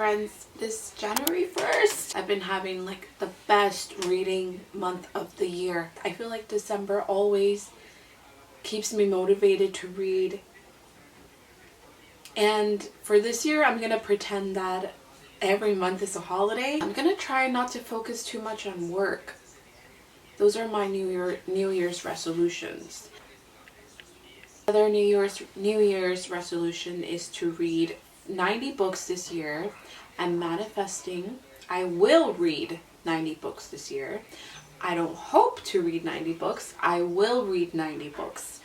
friends, this January 1st, I've been having like the best reading month of the year. I feel like December always keeps me motivated to read. And for this year, I'm gonna pretend that every month is a holiday. I'm gonna try not to focus too much on work. Those are my New Year's resolutions. Another New Year's resolution is to read 90 books this year. I'm manifesting I will read 90 books this year. I don't hope to read 90 books. I will read 90 books.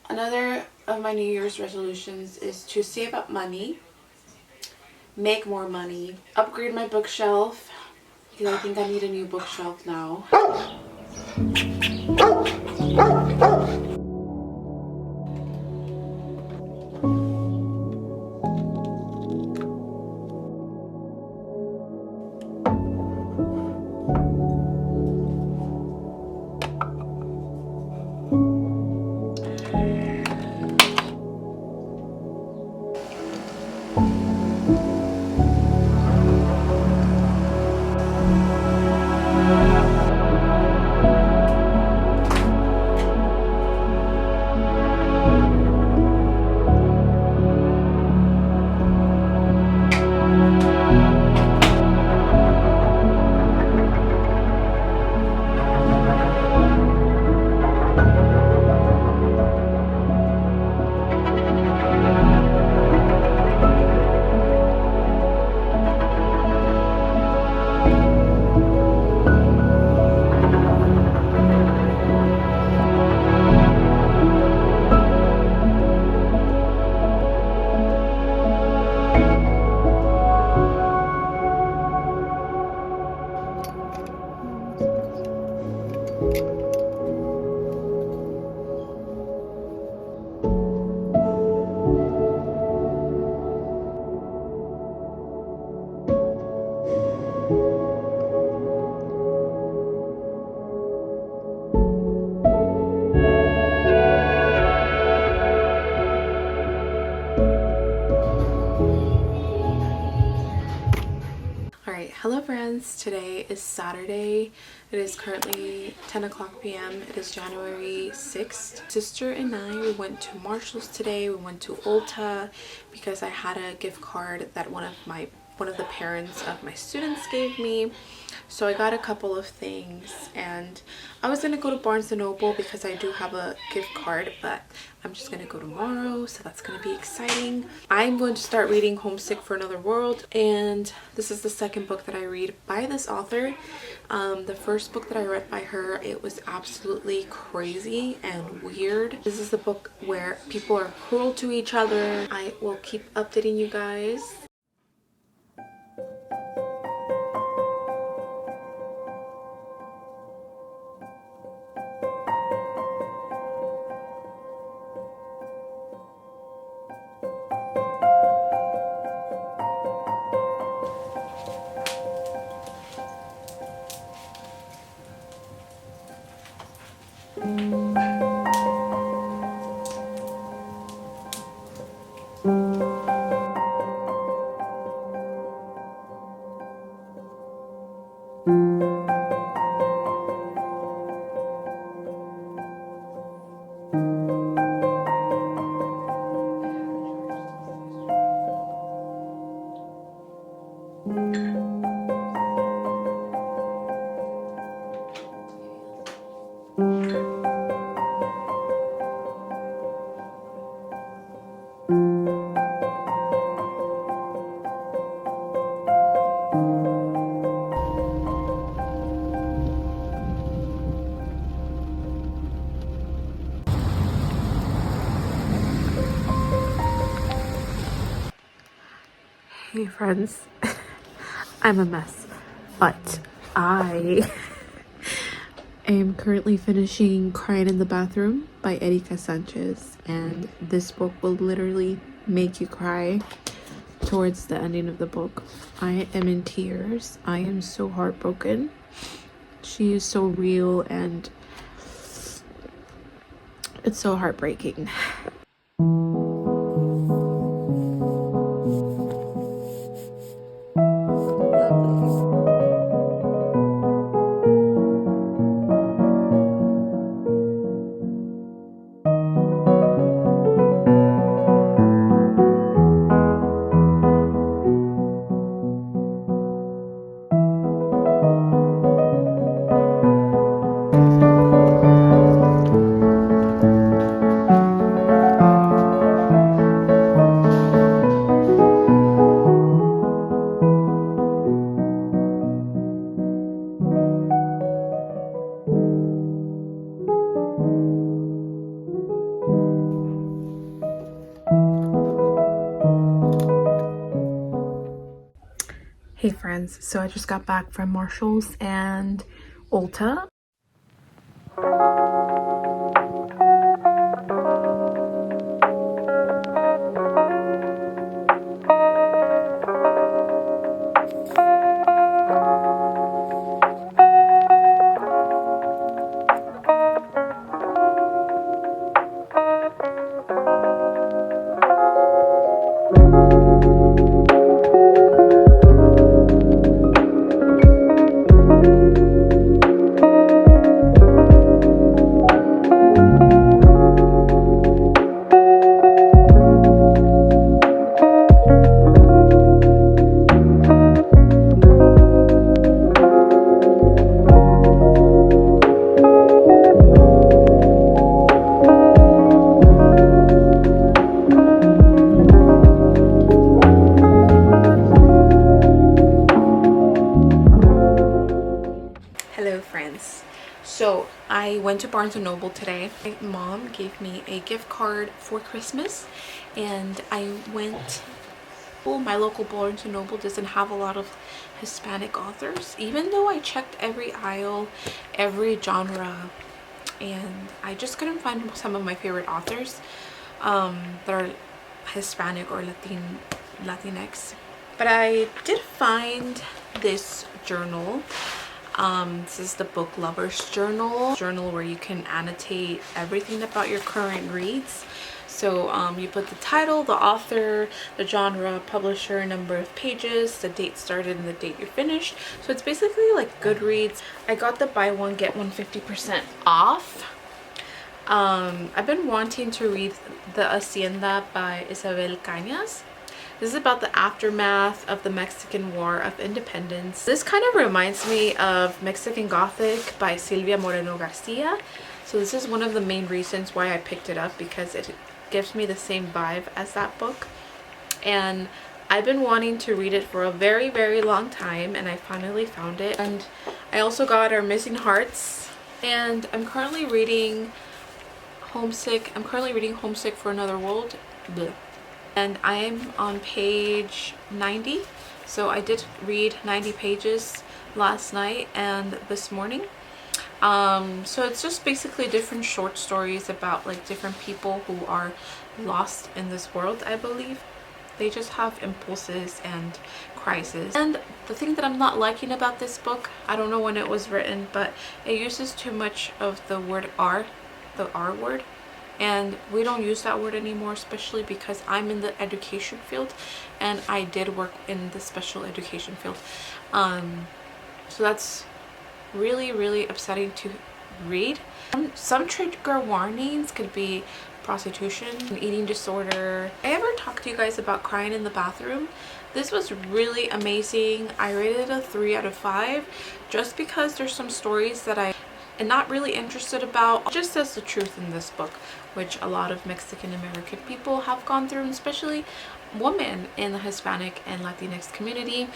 Another of my New Year's resolutions is to save up money, make more money, upgrade my bookshelf, because I think I need a new bookshelf now. Hello friends, today is Saturday. It is currently 10 o'clock p.m. It is January 6th. Sister and I, we went to Marshall's today. We went to Ulta because I had a gift card that one of the parents of my students gave me. So I got a couple of things, and I was gonna go to Barnes & Noble because I do have a gift card, but I'm just gonna go tomorrow, so that's gonna be exciting. I'm going to start reading Homesick for Another World, and this is the second book that I read by this author. The first book that I read by her, it was absolutely crazy and weird. This is the book where people are cruel to each other. I will keep updating you guys. Hey friends, I'm a mess, but I am currently finishing Crying in the Bathroom by Erika Sanchez, and this book will literally make you cry towards the ending of the book. I am in tears. I am so heartbroken. She is so real, and it's so heartbreaking. Hey friends, so I just got back from Marshall's and Ulta. Hello friends. So I went to Barnes & Noble today. My mom gave me a gift card for Christmas and I went, well, my local Barnes & Noble doesn't have a lot of Hispanic authors, even though I checked every aisle, every genre, and I just couldn't find some of my favorite authors that are Hispanic or Latinx. But I did find this journal. This is the Book Lovers Journal where you can annotate everything about your current reads. So you put the title, the author, the genre, publisher, number of pages, the date started and the date you're finished. So it's basically like Goodreads. I got the buy one get one 50% off. I've been wanting to read The Hacienda by Isabel Cañas. This is about the aftermath of the Mexican War of Independence. This kind of reminds me of Mexican Gothic by Silvia Moreno Garcia. So this is one of the main reasons why I picked it up, because it gives me the same vibe as that book. And I've been wanting to read it for a very, very long time, and I finally found it. And I also got Our Missing Hearts. And I'm currently reading Homesick. Homesick for Another World. Blech. And I am on page 90, so I did read 90 pages last night and this morning. So it's just basically different short stories about like different people who are lost in this world, I believe. They just have impulses and crises. And the thing that I'm not liking about this book, I don't know when it was written, but it uses too much of the word R, the R word. And we don't use that word anymore, especially because I'm in the education field and I did work in the special education field. So that's really, really upsetting to read. Some trigger warnings could be prostitution, an eating disorder. I ever talked to you guys about crying in the bathroom? This was really amazing. I rated it a 3 out of 5 just because there's some stories that I'm not really interested about. It just says the truth in this book, which a lot of Mexican American people have gone through, especially women in the Hispanic and Latinx community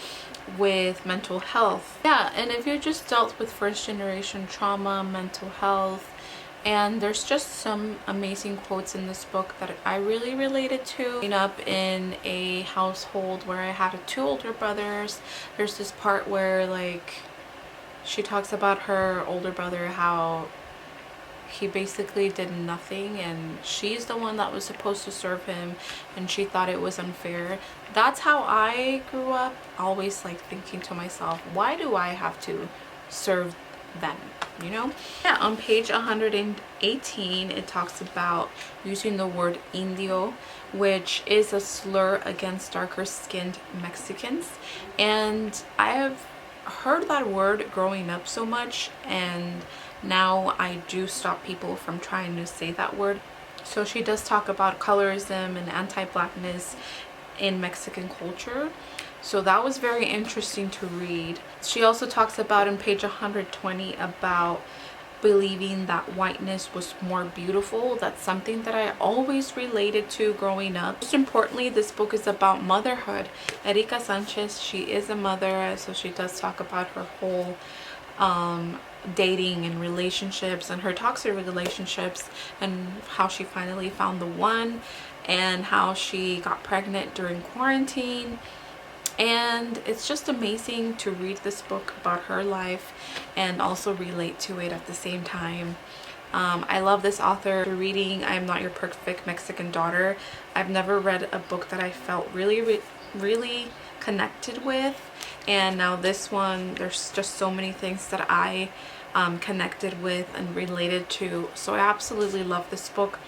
with mental health. Yeah, and if you just dealt with first generation trauma, mental health, and there's just some amazing quotes in this book that I really related to. Growing up in a household where I had 2 older brothers, there's this part where like she talks about her older brother, how he basically did nothing and she's the one that was supposed to serve him, and she thought it was unfair. That's how I grew up, always like thinking to myself, why do I have to serve them, you know? Yeah, on page 118 it talks about using the word indio, which is a slur against darker skinned Mexicans, and I have heard that word growing up so much, and now I do stop people from trying to say that word. So she does talk about colorism and anti-blackness in Mexican culture. So that was very interesting to read. She also talks about in page 120 about believing that whiteness was more beautiful. That's something that I always related to growing up. Most importantly, this book is about motherhood. Erika Sanchez, she is a mother, so she does talk about her whole dating and relationships and her toxic relationships, and how she finally found the one, and how she got pregnant during quarantine. And it's just amazing to read this book about her life and also relate to it at the same time. I love this author. Reading I Am Not Your Perfect Mexican Daughter, I've never read a book that I felt really connected with, and now this one, there's just so many things that I connected with and related to. So I absolutely love this book.